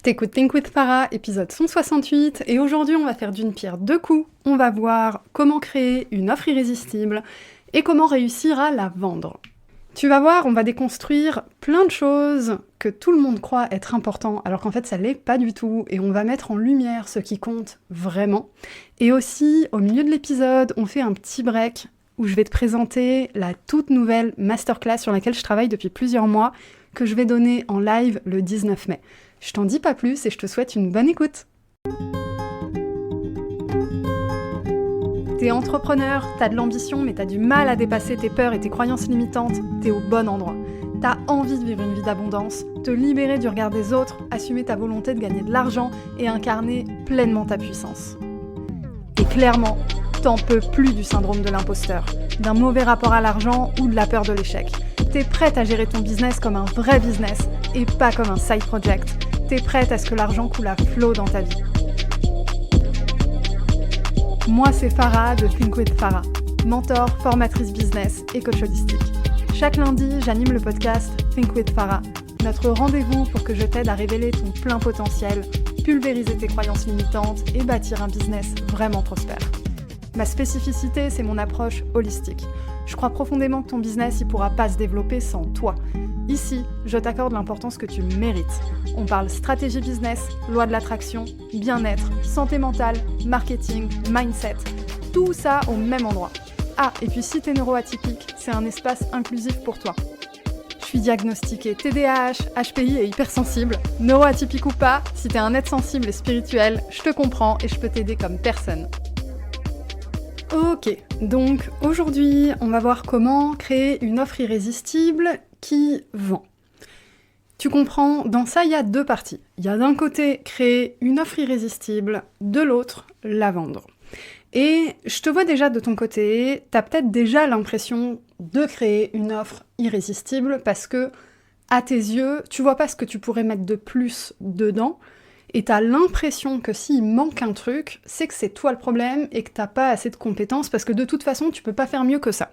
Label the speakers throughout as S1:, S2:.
S1: T'écoutes Think with Farah, épisode 168, et aujourd'hui on va faire d'une pierre deux coups. On va voir comment créer une offre irrésistible et comment réussir à la vendre. Tu vas voir, on va déconstruire plein de choses que tout le monde croit être important, alors qu'en fait ça l'est pas du tout, et on va mettre en lumière ce qui compte vraiment. Et aussi, au milieu de l'épisode, on fait un petit break où je vais te présenter la toute nouvelle masterclass sur laquelle je travaille depuis plusieurs mois, que je vais donner en live le 19 mai. Je t'en dis pas plus et je te souhaite une bonne écoute. T'es entrepreneur, t'as de l'ambition mais t'as du mal à dépasser tes peurs et tes croyances limitantes, t'es au bon endroit. T'as envie de vivre une vie d'abondance, te libérer du regard des autres, assumer ta volonté de gagner de l'argent et incarner pleinement ta puissance. Et clairement, t'en peux plus du syndrome de l'imposteur, d'un mauvais rapport à l'argent ou de la peur de l'échec. T'es prête à gérer ton business comme un vrai business et pas comme un side project. T'es prête à ce que l'argent coule à flot dans ta vie. Moi, c'est Farah de Think with Farah, mentor, formatrice business et coach holistique. Chaque lundi, j'anime le podcast Think with Farah, notre rendez-vous pour que je t'aide à révéler ton plein potentiel, pulvériser tes croyances limitantes et bâtir un business vraiment prospère. Ma spécificité, c'est mon approche holistique. Je crois profondément que ton business ne pourra pas se développer sans toi. Ici, je t'accorde l'importance que tu mérites. On parle stratégie business, loi de l'attraction, bien-être, santé mentale, marketing, mindset. Tout ça au même endroit. Ah, et puis si t'es neuroatypique, c'est un espace inclusif pour toi. Je suis diagnostiquée TDAH, HPI et hypersensible. Neuroatypique ou pas, si t'es un être sensible et spirituel, je te comprends et je peux t'aider comme personne. Ok, donc aujourd'hui, on va voir comment créer une offre irrésistible qui vend. Tu comprends, dans ça, il y a deux parties. Il y a d'un côté créer une offre irrésistible, de l'autre, la vendre. Et je te vois déjà de ton côté, t'as peut-être déjà l'impression de créer une offre irrésistible parce que, à tes yeux, tu vois pas ce que tu pourrais mettre de plus dedans, et t'as l'impression que s'il manque un truc, c'est que c'est toi le problème et que t'as pas assez de compétences parce que de toute façon, tu peux pas faire mieux que ça.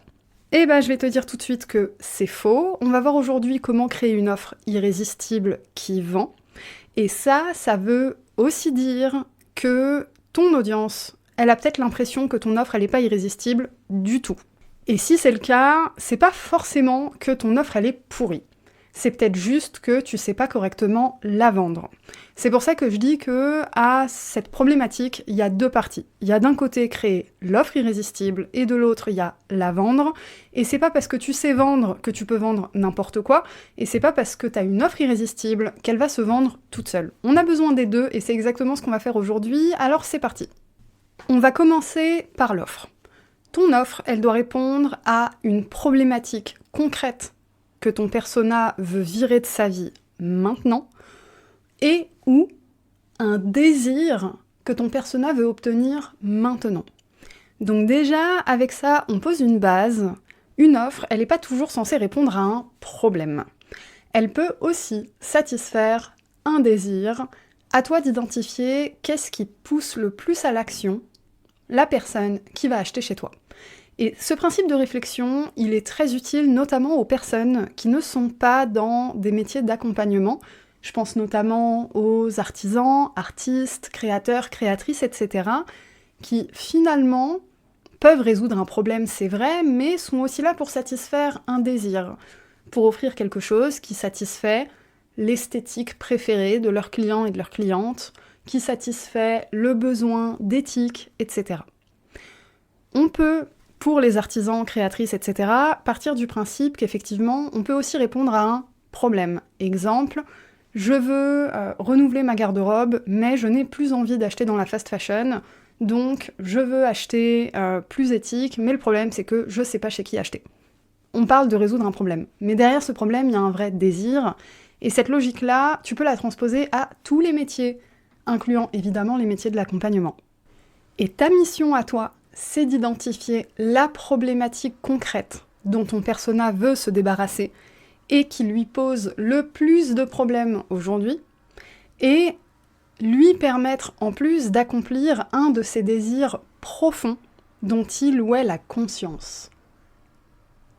S1: Eh ben, je vais te dire tout de suite que c'est faux. On va voir aujourd'hui comment créer une offre irrésistible qui vend. Et ça veut aussi dire que ton audience, elle a peut-être l'impression que ton offre, elle est pas irrésistible du tout. Et si c'est le cas, c'est pas forcément que ton offre, elle est pourrie. C'est peut-être juste que tu sais pas correctement la vendre. C'est pour ça que je dis que à cette problématique, il y a deux parties. Il y a d'un côté créer l'offre irrésistible et de l'autre, il y a la vendre. Et c'est pas parce que tu sais vendre que tu peux vendre n'importe quoi. Et c'est pas parce que tu as une offre irrésistible qu'elle va se vendre toute seule. On a besoin des deux et c'est exactement ce qu'on va faire aujourd'hui. Alors c'est parti. On va commencer par l'offre. Ton offre, elle doit répondre à une problématique concrète que ton persona veut virer de sa vie maintenant, et ou un désir que ton persona veut obtenir maintenant. Donc déjà, avec ça, on pose une base. Une offre, elle n'est pas toujours censée répondre à un problème. Elle peut aussi satisfaire un désir. À toi d'identifier qu'est-ce qui pousse le plus à l'action la personne qui va acheter chez toi. Et ce principe de réflexion, il est très utile notamment aux personnes qui ne sont pas dans des métiers d'accompagnement. Je pense notamment aux artisans, artistes, créateurs, créatrices, etc., qui finalement peuvent résoudre un problème, c'est vrai, mais sont aussi là pour satisfaire un désir, pour offrir quelque chose qui satisfait l'esthétique préférée de leurs clients et de leurs clientes, qui satisfait le besoin d'éthique, etc. On peut, pour les artisans, créatrices, etc., partir du principe qu'effectivement, on peut aussi répondre à un problème. Exemple, je veux renouveler ma garde-robe, mais je n'ai plus envie d'acheter dans la fast fashion, donc je veux acheter plus éthique, mais le problème c'est que je sais pas chez qui acheter. On parle de résoudre un problème, mais derrière ce problème, il y a un vrai désir, et cette logique-là, tu peux la transposer à tous les métiers, incluant évidemment les métiers de l'accompagnement. Et ta mission à toi, c'est d'identifier la problématique concrète dont ton persona veut se débarrasser et qui lui pose le plus de problèmes aujourd'hui, et lui permettre en plus d'accomplir un de ses désirs profonds dont il ou elle a conscience.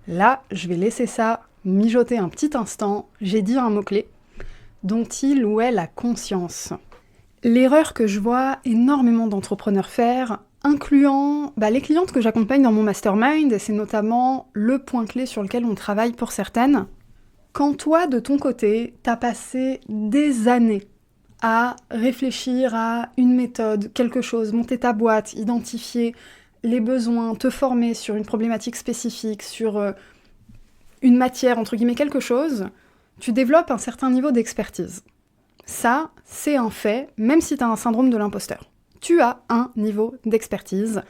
S1: Là, je vais laisser ça mijoter un petit instant, j'ai dit un mot-clé. dont il ou elle a conscience. L'erreur que je vois énormément d'entrepreneurs faire, incluant les clientes que j'accompagne dans mon mastermind, et c'est notamment le point clé sur lequel on travaille pour certaines, quand toi, de ton côté, t'as passé des années à réfléchir à une méthode, quelque chose, monter ta boîte, identifier les besoins, te former sur une problématique spécifique, sur une matière, entre guillemets, quelque chose, tu développes un certain niveau d'expertise. Ça, c'est un fait, même si tu as un syndrome de l'imposteur. Tu as un niveau d'expertise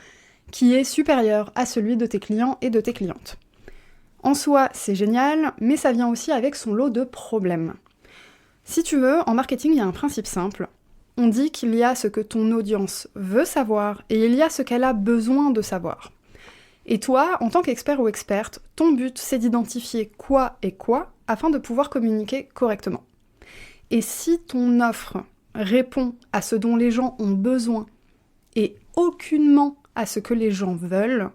S1: qui est supérieur à celui de tes clients et de tes clientes. En soi, c'est génial, mais ça vient aussi avec son lot de problèmes. Si tu veux, en marketing, il y a un principe simple. On dit qu'il y a ce que ton audience veut savoir et il y a ce qu'elle a besoin de savoir. Et toi, en tant qu'expert ou experte, ton but, c'est d'identifier quoi est quoi afin de pouvoir communiquer correctement. Et si ton offre répond à ce dont les gens ont besoin et aucunement à ce que les gens veulent,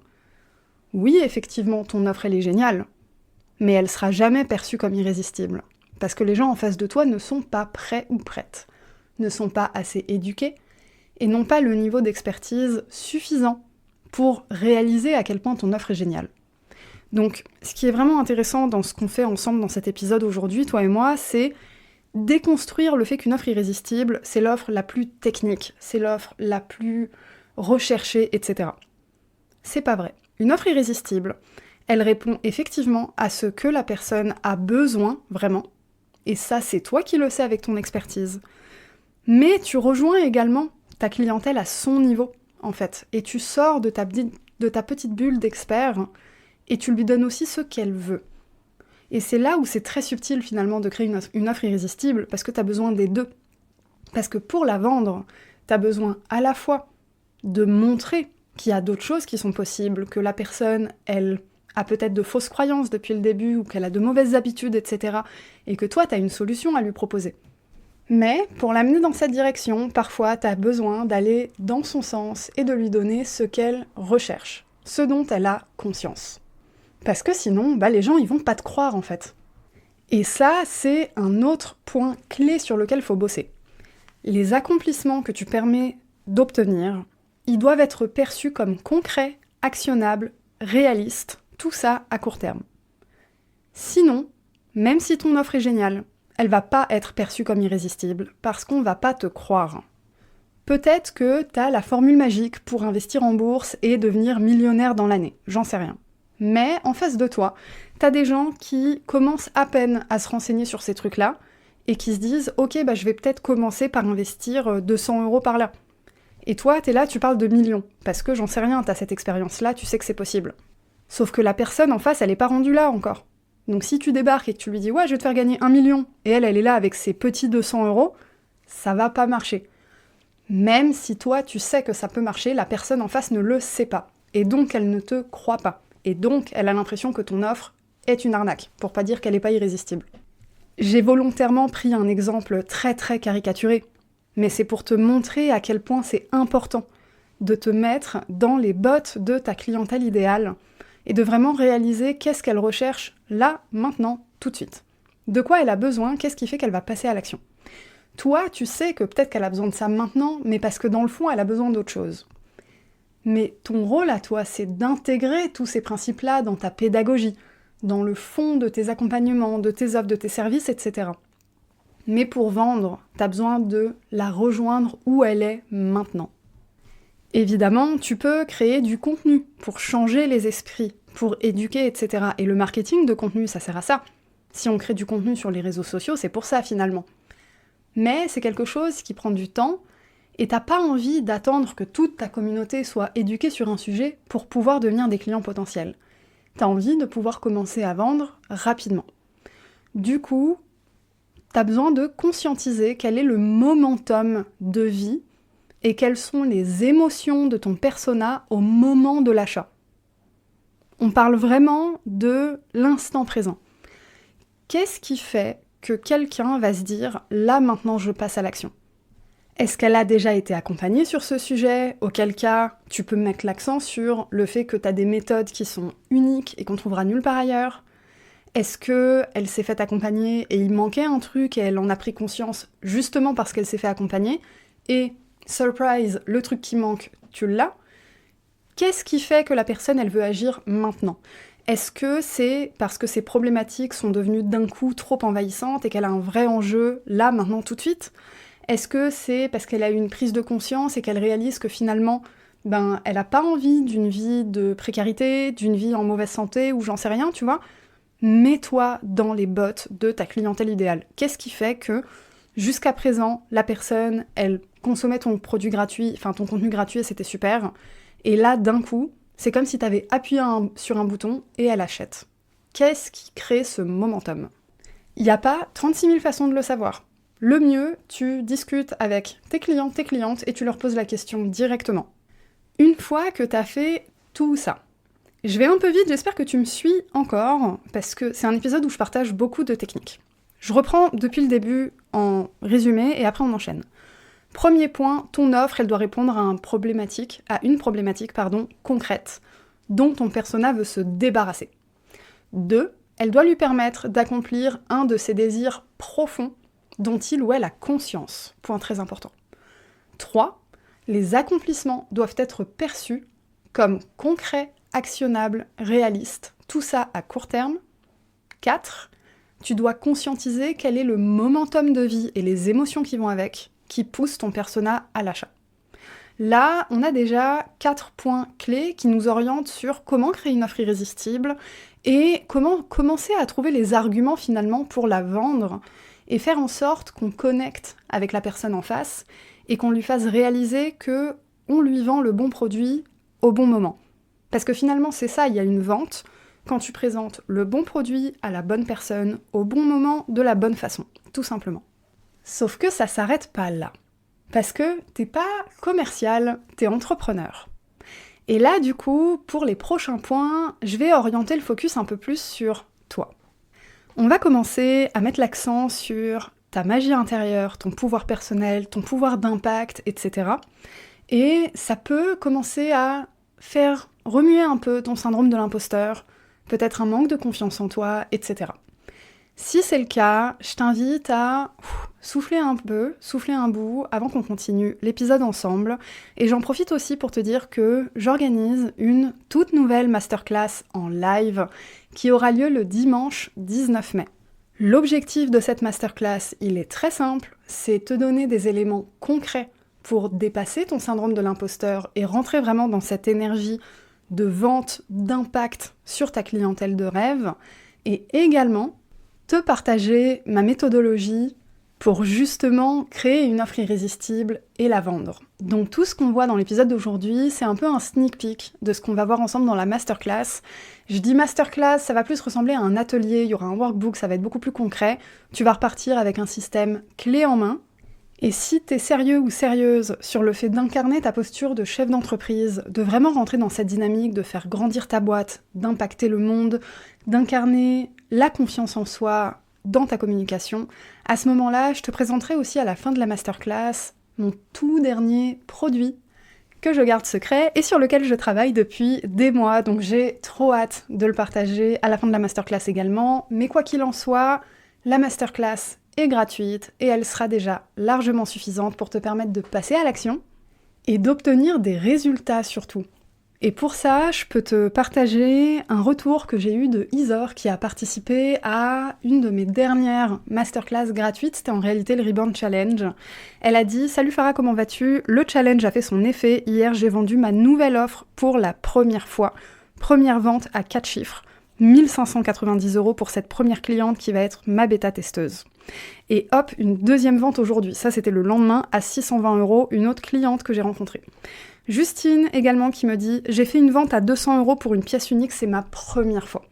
S1: oui, effectivement, ton offre, elle est géniale, mais elle sera jamais perçue comme irrésistible. Parce que les gens en face de toi ne sont pas prêts ou prêtes, ne sont pas assez éduqués et n'ont pas le niveau d'expertise suffisant pour réaliser à quel point ton offre est géniale. Donc, ce qui est vraiment intéressant dans ce qu'on fait ensemble dans cet épisode aujourd'hui, toi et moi, c'est déconstruire le fait qu'une offre irrésistible, c'est l'offre la plus technique, c'est l'offre la plus recherchée, etc. C'est pas vrai. Une offre irrésistible, elle répond effectivement à ce que la personne a besoin, vraiment, et ça, c'est toi qui le sais avec ton expertise. Mais tu rejoins également ta clientèle à son niveau, en fait, et tu sors de ta petite bulle d'expert, et tu lui donnes aussi ce qu'elle veut. Et c'est là où c'est très subtil finalement de créer une offre irrésistible, parce que tu as besoin des deux. Parce que pour la vendre, tu as besoin à la fois de montrer qu'il y a d'autres choses qui sont possibles, que la personne, elle a peut-être de fausses croyances depuis le début, ou qu'elle a de mauvaises habitudes, etc. Et que toi, tu as une solution à lui proposer. Mais pour l'amener dans cette direction, parfois, tu as besoin d'aller dans son sens et de lui donner ce qu'elle recherche, ce dont elle a conscience. Parce que sinon, les gens, ils vont pas te croire, en fait. Et ça, c'est un autre point clé sur lequel il faut bosser. Les accomplissements que tu permets d'obtenir, ils doivent être perçus comme concrets, actionnables, réalistes, tout ça à court terme. Sinon, même si ton offre est géniale, elle va pas être perçue comme irrésistible, parce qu'on va pas te croire. Peut-être que t'as la formule magique pour investir en bourse et devenir millionnaire dans l'année, j'en sais rien. Mais en face de toi, t'as des gens qui commencent à peine à se renseigner sur ces trucs-là et qui se disent « Ok, je vais peut-être commencer par investir 200 € par là. » Et toi, t'es là, tu parles de millions, parce que j'en sais rien, t'as cette expérience-là, tu sais que c'est possible. Sauf que la personne en face, elle est pas rendue là encore. Donc si tu débarques et que tu lui dis « Ouais, je vais te faire gagner 1 million » et elle est là avec ses petits 200 €, ça va pas marcher. Même si toi, tu sais que ça peut marcher, la personne en face ne le sait pas. Et donc, elle ne te croit pas. Et donc, elle a l'impression que ton offre est une arnaque, pour pas dire qu'elle n'est pas irrésistible. J'ai volontairement pris un exemple très très caricaturé, mais c'est pour te montrer à quel point c'est important de te mettre dans les bottes de ta clientèle idéale et de vraiment réaliser qu'est-ce qu'elle recherche là, maintenant, tout de suite. De quoi elle a besoin, qu'est-ce qui fait qu'elle va passer à l'action. Toi, tu sais que peut-être qu'elle a besoin de ça maintenant, mais parce que dans le fond, elle a besoin d'autre chose. Mais ton rôle à toi, c'est d'intégrer tous ces principes-là dans ta pédagogie, dans le fond de tes accompagnements, de tes offres, de tes services, etc. Mais pour vendre, t'as besoin de la rejoindre où elle est maintenant. Évidemment, tu peux créer du contenu pour changer les esprits, pour éduquer, etc. Et le marketing de contenu, ça sert à ça. Si on crée du contenu sur les réseaux sociaux, c'est pour ça finalement. Mais c'est quelque chose qui prend du temps, et t'as pas envie d'attendre que toute ta communauté soit éduquée sur un sujet pour pouvoir devenir des clients potentiels. T'as envie de pouvoir commencer à vendre rapidement. Du coup, t'as besoin de conscientiser quel est le momentum de vie et quelles sont les émotions de ton persona au moment de l'achat. On parle vraiment de l'instant présent. Qu'est-ce qui fait que quelqu'un va se dire « là, maintenant, je passe à l'action » ? Est-ce qu'elle a déjà été accompagnée sur ce sujet ? Auquel cas, tu peux mettre l'accent sur le fait que tu as des méthodes qui sont uniques et qu'on trouvera nulle part ailleurs. Est-ce qu'elle s'est fait accompagner et il manquait un truc et elle en a pris conscience justement parce qu'elle s'est fait accompagner et, surprise, le truc qui manque, tu l'as? Qu'est-ce qui fait que la personne, elle veut agir maintenant? Est-ce que c'est parce que ses problématiques sont devenues d'un coup trop envahissantes et qu'elle a un vrai enjeu là, maintenant, tout de suite? Est-ce que c'est parce qu'elle a eu une prise de conscience et qu'elle réalise que finalement, elle n'a pas envie d'une vie de précarité, d'une vie en mauvaise santé ou j'en sais rien, tu vois? Mets-toi dans les bottes de ta clientèle idéale. Qu'est-ce qui fait que, jusqu'à présent, la personne, elle consommait ton produit gratuit, enfin ton contenu gratuit et c'était super, et là, d'un coup, c'est comme si t'avais appuyé sur un bouton et elle achète. Qu'est-ce qui crée ce momentum? Il n'y a pas 36 000 façons de le savoir. Le mieux, tu discutes avec tes clients, tes clientes, et tu leur poses la question directement. Une fois que t'as fait tout ça, je vais un peu vite, j'espère que tu me suis encore, parce que c'est un épisode où je partage beaucoup de techniques. Je reprends depuis le début en résumé, et après on enchaîne. Premier point, ton offre, elle doit répondre à une problématique concrète, dont ton persona veut se débarrasser. 2, elle doit lui permettre d'accomplir un de ses désirs profonds dont il ou elle a conscience. Point très important. 3, les accomplissements doivent être perçus comme concrets, actionnables, réalistes, tout ça à court terme. 4, tu dois conscientiser quel est le momentum de vie et les émotions qui vont avec, qui poussent ton persona à l'achat. Là, on a déjà 4 points clés qui nous orientent sur comment créer une offre irrésistible et comment commencer à trouver les arguments finalement pour la vendre et faire en sorte qu'on connecte avec la personne en face et qu'on lui fasse réaliser que on lui vend le bon produit au bon moment. Parce que finalement, c'est ça, il y a une vente quand tu présentes le bon produit à la bonne personne, au bon moment, de la bonne façon, tout simplement. Sauf que ça s'arrête pas là. Parce que t'es pas commercial, t'es entrepreneur. Et là, du coup, pour les prochains points, je vais orienter le focus un peu plus sur toi. On va commencer à mettre l'accent sur ta magie intérieure, ton pouvoir personnel, ton pouvoir d'impact, etc. Et ça peut commencer à faire remuer un peu ton syndrome de l'imposteur, peut-être un manque de confiance en toi, etc. Si c'est le cas, je t'invite à souffler un peu, souffler un bout avant qu'on continue l'épisode ensemble. Et j'en profite aussi pour te dire que j'organise une toute nouvelle masterclass en live qui aura lieu le dimanche 19 mai. L'objectif de cette masterclass, il est très simple, c'est te donner des éléments concrets pour dépasser ton syndrome de l'imposteur et rentrer vraiment dans cette énergie de vente, d'impact sur ta clientèle de rêve, et également te partager ma méthodologie pour justement créer une offre irrésistible et la vendre. Donc tout ce qu'on voit dans l'épisode d'aujourd'hui, c'est un peu un sneak peek de ce qu'on va voir ensemble dans la masterclass. Je dis masterclass, ça va plus ressembler à un atelier, il y aura un workbook, ça va être beaucoup plus concret. Tu vas repartir avec un système clé en main. Et si t'es sérieux ou sérieuse sur le fait d'incarner ta posture de chef d'entreprise, de vraiment rentrer dans cette dynamique, de faire grandir ta boîte, d'impacter le monde, d'incarner la confiance en soi dans ta communication, à ce moment-là, je te présenterai aussi à la fin de la masterclass mon tout dernier produit que je garde secret et sur lequel je travaille depuis des mois, donc j'ai trop hâte de le partager à la fin de la masterclass également, mais quoi qu'il en soit, la masterclass est gratuite et elle sera déjà largement suffisante pour te permettre de passer à l'action et d'obtenir des résultats surtout. Et pour ça, je peux te partager un retour que j'ai eu de Isor qui a participé à une de mes dernières masterclass gratuites, c'était en réalité le Reborn Challenge. Elle a dit « Salut Farah, comment vas-tu ? Le challenge a fait son effet, hier j'ai vendu ma nouvelle offre pour la première fois. Première vente à 4 chiffres, 1590 € pour cette première cliente qui va être ma bêta-testeuse. Et hop, une deuxième vente aujourd'hui, ça c'était le lendemain à 620 €, une autre cliente que j'ai rencontrée. Justine également qui me dit « J'ai fait une vente à 200 € pour une pièce unique, c'est ma première fois. »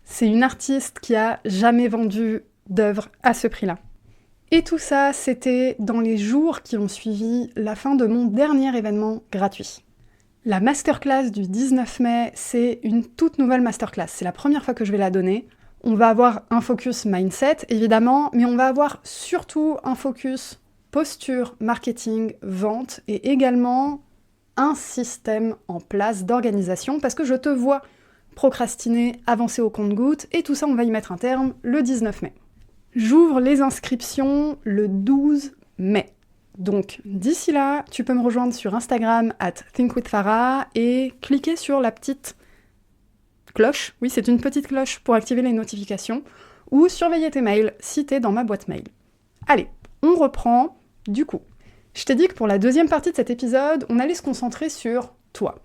S1: C'est une artiste qui a jamais vendu d'œuvre à ce prix-là. Et tout ça, c'était dans les jours qui ont suivi la fin de mon dernier événement gratuit. La masterclass du 19 mai, c'est une toute nouvelle masterclass. C'est la première fois que je vais la donner. On va avoir un focus mindset, évidemment, mais on va avoir surtout un focus posture, marketing, vente, et également un système en place d'organisation, parce que je te vois procrastiner, avancer au compte-gouttes, et tout ça, on va y mettre un terme le 19 mai. J'ouvre les inscriptions le 12 mai. Donc, d'ici là, tu peux me rejoindre sur Instagram @thinkwithfarah et cliquer sur la petite cloche. Oui, c'est une petite cloche pour activer les notifications, ou surveiller tes mails si t'es dans ma boîte mail. Allez, on reprend du coup. Je t'ai dit que pour la deuxième partie de cet épisode, on allait se concentrer sur toi.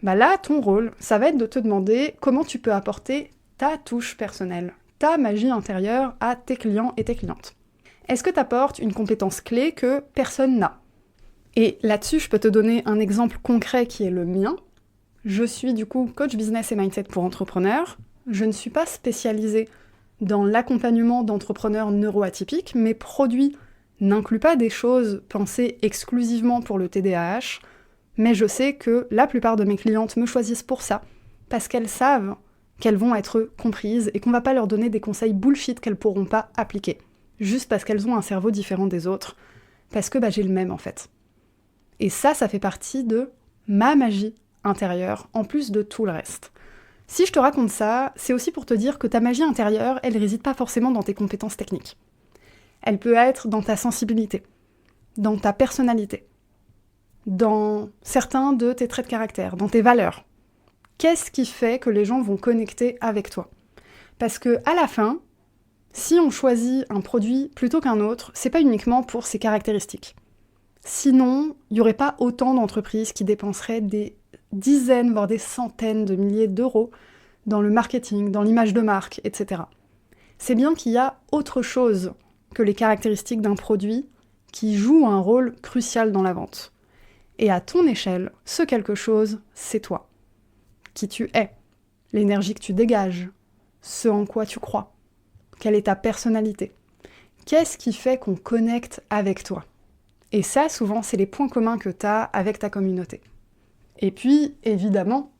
S1: Bah là, ton rôle, ça va être de te demander comment tu peux apporter ta touche personnelle, ta magie intérieure à tes clients et tes clientes. Est-ce que tu apportes une compétence clé que personne n'a ? Et là-dessus, je peux te donner un exemple concret qui est le mien. Je suis du coup coach business et mindset pour entrepreneurs. Je ne suis pas spécialisée dans l'accompagnement d'entrepreneurs neuroatypiques. Mes produits n'incluent pas des choses pensées exclusivement pour le TDAH, mais je sais que la plupart de mes clientes me choisissent pour ça, parce qu'elles savent qu'elles vont être comprises et qu'on va pas leur donner des conseils bullshit qu'elles pourront pas appliquer, juste parce qu'elles ont un cerveau différent des autres, parce que j'ai le même en fait. Et ça fait partie de ma magie intérieure, en plus de tout le reste. Si je te raconte ça, c'est aussi pour te dire que ta magie intérieure, elle réside pas forcément dans tes compétences techniques. Elle peut être dans ta sensibilité, dans ta personnalité, dans certains de tes traits de caractère, dans tes valeurs. Qu'est-ce qui fait que les gens vont connecter avec toi ? Parce que à la fin, si on choisit un produit plutôt qu'un autre, c'est pas uniquement pour ses caractéristiques. Sinon, il n'y aurait pas autant d'entreprises qui dépenseraient des dizaines, voire des centaines de milliers d'euros dans le marketing, dans l'image de marque, etc. C'est bien qu'il y a autre chose que les caractéristiques d'un produit qui joue un rôle crucial dans la vente. Et à ton échelle, ce quelque chose, c'est toi. Qui tu es, l'énergie que tu dégages, ce en quoi tu crois, quelle est ta personnalité. Qu'est-ce qui fait qu'on connecte avec toi ? Et ça, souvent, c'est les points communs que tu as avec ta communauté. Et puis, évidemment,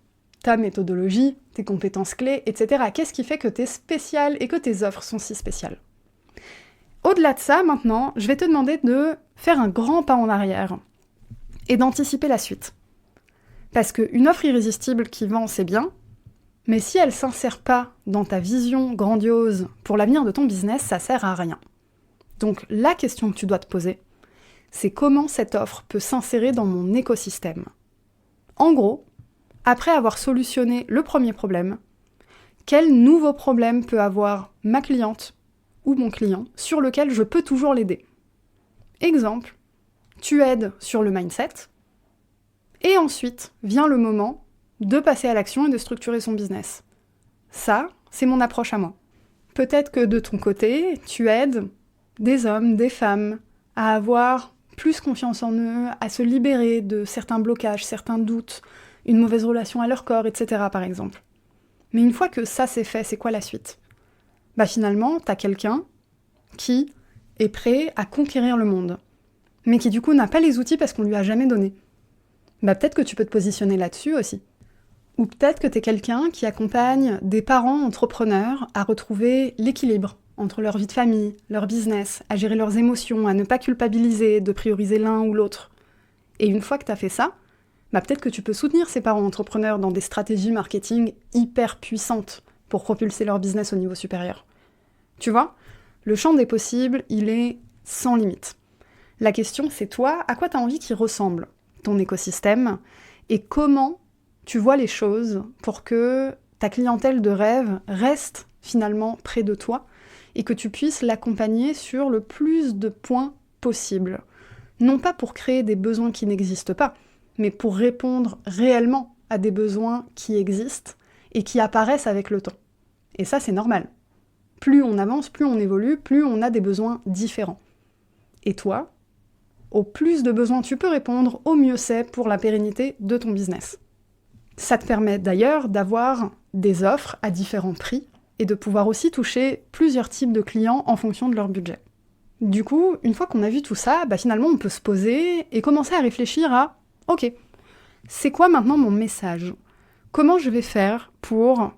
S1: ta méthodologie, tes compétences clés, etc. Qu'est-ce qui fait que tu es spécial et que tes offres sont si spéciales ? Au-delà de ça, maintenant, je vais te demander de faire un grand pas en arrière et d'anticiper la suite. Parce qu'une offre irrésistible qui vend, c'est bien, mais si elle ne s'insère pas dans ta vision grandiose pour l'avenir de ton business, ça sert à rien. Donc la question que tu dois te poser, c'est comment cette offre peut s'insérer dans mon écosystème. En gros, après avoir solutionné le premier problème, quel nouveau problème peut avoir ma cliente ou mon client sur lequel je peux toujours l'aider ? Exemple, tu aides sur le mindset, et ensuite vient le moment de passer à l'action et de structurer son business. Ça, c'est mon approche à moi. Peut-être que de ton côté, tu aides des hommes, des femmes à avoir plus confiance en eux, à se libérer de certains blocages, certains doutes, une mauvaise relation à leur corps, etc. par exemple. Mais une fois que ça c'est fait, c'est quoi la suite ? Finalement, t'as quelqu'un qui est prêt à conquérir le monde, mais qui du coup n'a pas les outils parce qu'on lui a jamais donné. Peut-être que tu peux te positionner là-dessus aussi. Ou peut-être que t'es quelqu'un qui accompagne des parents entrepreneurs à retrouver l'équilibre entre leur vie de famille, leur business, à gérer leurs émotions, à ne pas culpabiliser, de prioriser l'un ou l'autre. Et une fois que t'as fait ça, peut-être que tu peux soutenir ces parents entrepreneurs dans des stratégies marketing hyper puissantes pour propulser leur business au niveau supérieur. Tu vois, le champ des possibles, il est sans limite. La question, c'est toi, à quoi t'as envie qu'il ressemble, ton écosystème, et comment tu vois les choses pour que ta clientèle de rêve reste finalement près de toi et que tu puisses l'accompagner sur le plus de points possible. Non pas pour créer des besoins qui n'existent pas, mais pour répondre réellement à des besoins qui existent et qui apparaissent avec le temps. Et ça, c'est normal. Plus on avance, plus on évolue, plus on a des besoins différents. Et toi, au plus de besoins tu peux répondre, au mieux c'est pour la pérennité de ton business. Ça te permet d'ailleurs d'avoir des offres à différents prix et de pouvoir aussi toucher plusieurs types de clients en fonction de leur budget. Du coup, une fois qu'on a vu tout ça, finalement on peut se poser et commencer à réfléchir à « Ok, c'est quoi maintenant mon message ? Comment je vais faire pour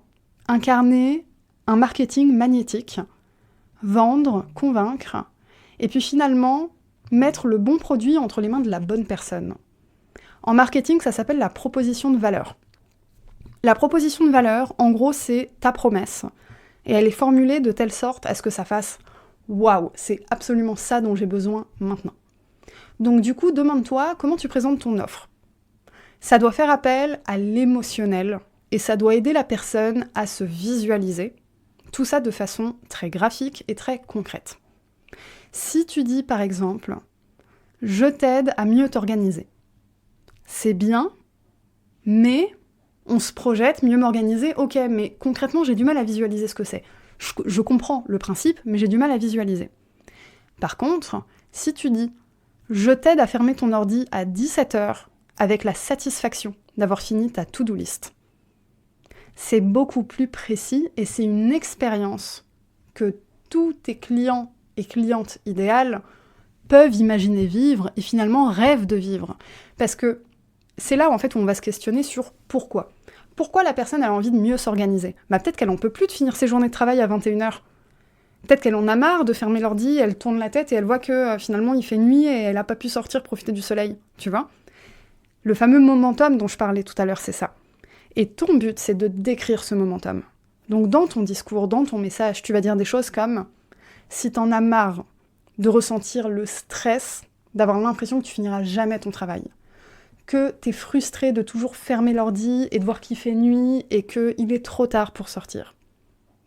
S1: incarner un marketing magnétique, vendre, convaincre, et puis finalement mettre le bon produit entre les mains de la bonne personne ?» En marketing, ça s'appelle la proposition de valeur. La proposition de valeur, en gros, c'est ta promesse. Et elle est formulée de telle sorte à ce que ça fasse « Waouh, c'est absolument ça dont j'ai besoin maintenant ». Donc du coup, demande-toi comment tu présentes ton offre. Ça doit faire appel à l'émotionnel et ça doit aider la personne à se visualiser. Tout ça de façon très graphique et très concrète. Si tu dis par exemple « Je t'aide à mieux t'organiser », c'est bien, mais on se projette, mieux m'organiser, ok, mais concrètement j'ai du mal à visualiser ce que c'est. Je comprends le principe, mais j'ai du mal à visualiser. Par contre, si tu dis « Je t'aide à fermer ton ordi à 17h avec la satisfaction d'avoir fini ta to-do list », c'est beaucoup plus précis et c'est une expérience que tous tes clients et clientes idéales peuvent imaginer vivre et finalement rêvent de vivre. Parce que c'est là en fait où on va se questionner sur pourquoi. Pourquoi la personne a envie de mieux s'organiser ? Peut-être qu'elle en peut plus de finir ses journées de travail à 21h. Peut-être qu'elle en a marre de fermer l'ordi, elle tourne la tête et elle voit que finalement il fait nuit et elle n'a pas pu sortir profiter du soleil, tu vois ? Le fameux momentum dont je parlais tout à l'heure, c'est ça. Et ton but, c'est de décrire ce momentum. Donc dans ton discours, dans ton message, tu vas dire des choses comme « Si t'en as marre de ressentir le stress, d'avoir l'impression que tu finiras jamais ton travail, que t'es frustré de toujours fermer l'ordi et de voir qu'il fait nuit et qu'il est trop tard pour sortir,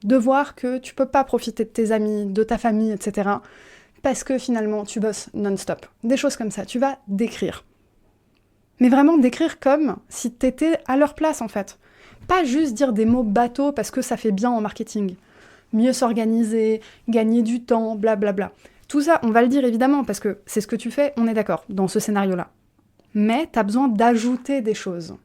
S1: de voir que tu peux pas profiter de tes amis, de ta famille, etc. parce que finalement tu bosses non-stop. » Des choses comme ça, tu vas décrire. Mais vraiment décrire comme si t'étais à leur place en fait. Pas juste dire des mots bateaux parce que ça fait bien en marketing. Mieux s'organiser, gagner du temps, blablabla. Tout ça, on va le dire évidemment parce que c'est ce que tu fais, on est d'accord, dans ce scénario-là. Mais t'as besoin d'ajouter des choses.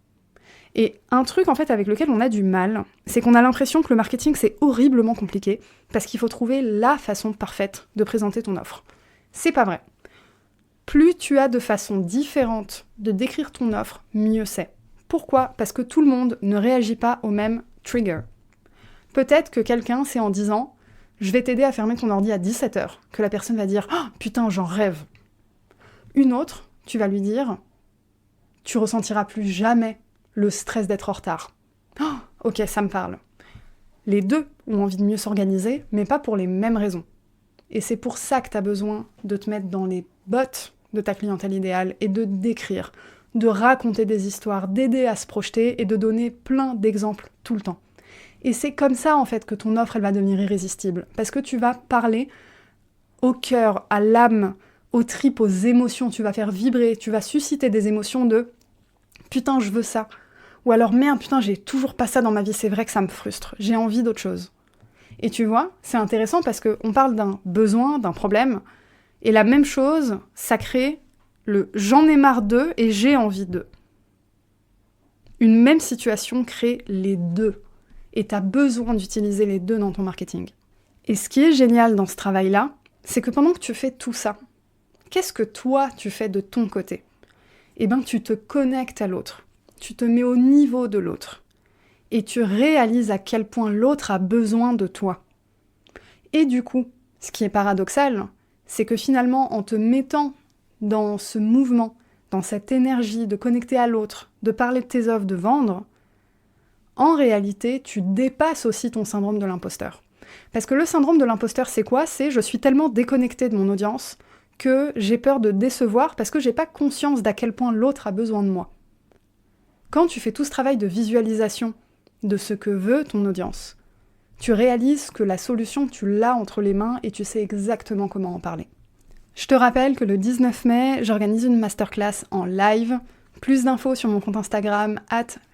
S1: Et un truc en fait avec lequel on a du mal, c'est qu'on a l'impression que le marketing c'est horriblement compliqué parce qu'il faut trouver la façon parfaite de présenter ton offre. C'est pas vrai. Plus tu as de façons différentes de décrire ton offre, mieux c'est. Pourquoi ? Parce que tout le monde ne réagit pas au même trigger. Peut-être que quelqu'un, c'est en disant « Je vais t'aider à fermer ton ordi à 17h » que la personne va dire « Oh, putain, j'en rêve !» Une autre, tu vas lui dire « Tu ressentiras plus jamais le stress d'être en retard. » Oh, ok, ça me parle. Les deux ont envie de mieux s'organiser, mais pas pour les mêmes raisons. Et c'est pour ça que tu as besoin de te mettre dans les bottes de ta clientèle idéale et de décrire, de raconter des histoires, d'aider à se projeter et de donner plein d'exemples tout le temps. Et c'est comme ça en fait que ton offre elle va devenir irrésistible, parce que tu vas parler au cœur, à l'âme, aux tripes, aux émotions, tu vas faire vibrer, tu vas susciter des émotions de « putain je veux ça » ou alors « merde putain j'ai toujours pas ça dans ma vie, c'est vrai que ça me frustre, j'ai envie d'autre chose ». Et tu vois, c'est intéressant parce qu'on parle d'un besoin, d'un problème, et la même chose, ça crée le « j'en ai marre d'eux » et « j'ai envie d'eux ». Une même situation crée les deux, et tu as besoin d'utiliser les deux dans ton marketing. Et ce qui est génial dans ce travail-là, c'est que pendant que tu fais tout ça, qu'est-ce que toi tu fais de ton côté ? Eh bien, tu te connectes à l'autre, tu te mets au niveau de l'autre, et tu réalises à quel point l'autre a besoin de toi. Et du coup, ce qui est paradoxal, c'est que finalement, en te mettant dans ce mouvement, dans cette énergie de connecter à l'autre, de parler de tes offres, de vendre, en réalité, tu dépasses aussi ton syndrome de l'imposteur. Parce que le syndrome de l'imposteur, c'est quoi ? C'est je suis tellement déconnectée de mon audience que j'ai peur de décevoir parce que j'ai pas conscience d'à quel point l'autre a besoin de moi. Quand tu fais tout ce travail de visualisation de ce que veut ton audience, tu réalises que la solution, tu l'as entre les mains et tu sais exactement comment en parler. Je te rappelle que le 19 mai, j'organise une masterclass en live. Plus d'infos sur mon compte Instagram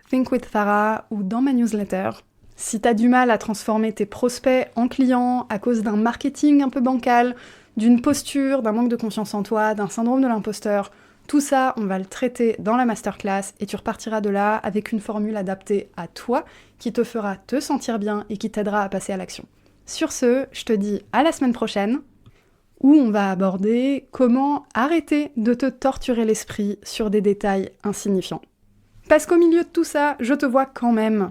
S1: @thinkwithfarah ou dans ma newsletter. Si t'as du mal à transformer tes prospects en clients à cause d'un marketing un peu bancal, d'une posture, d'un manque de confiance en toi, d'un syndrome de l'imposteur, tout ça, on va le traiter dans la masterclass et tu repartiras de là avec une formule adaptée à toi qui te fera te sentir bien et qui t'aidera à passer à l'action. Sur ce, je te dis à la semaine prochaine où on va aborder comment arrêter de te torturer l'esprit sur des détails insignifiants. Parce qu'au milieu de tout ça, je te vois quand même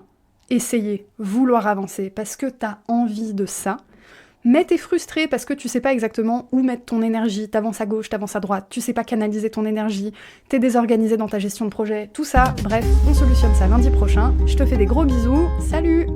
S1: essayer, vouloir avancer, parce que t'as envie de ça, mais t'es frustré parce que tu sais pas exactement où mettre ton énergie, t'avances à gauche, t'avances à droite, tu sais pas canaliser ton énergie, t'es désorganisé dans ta gestion de projet, tout ça, bref, on solutionne ça lundi prochain. Je te fais des gros bisous, salut!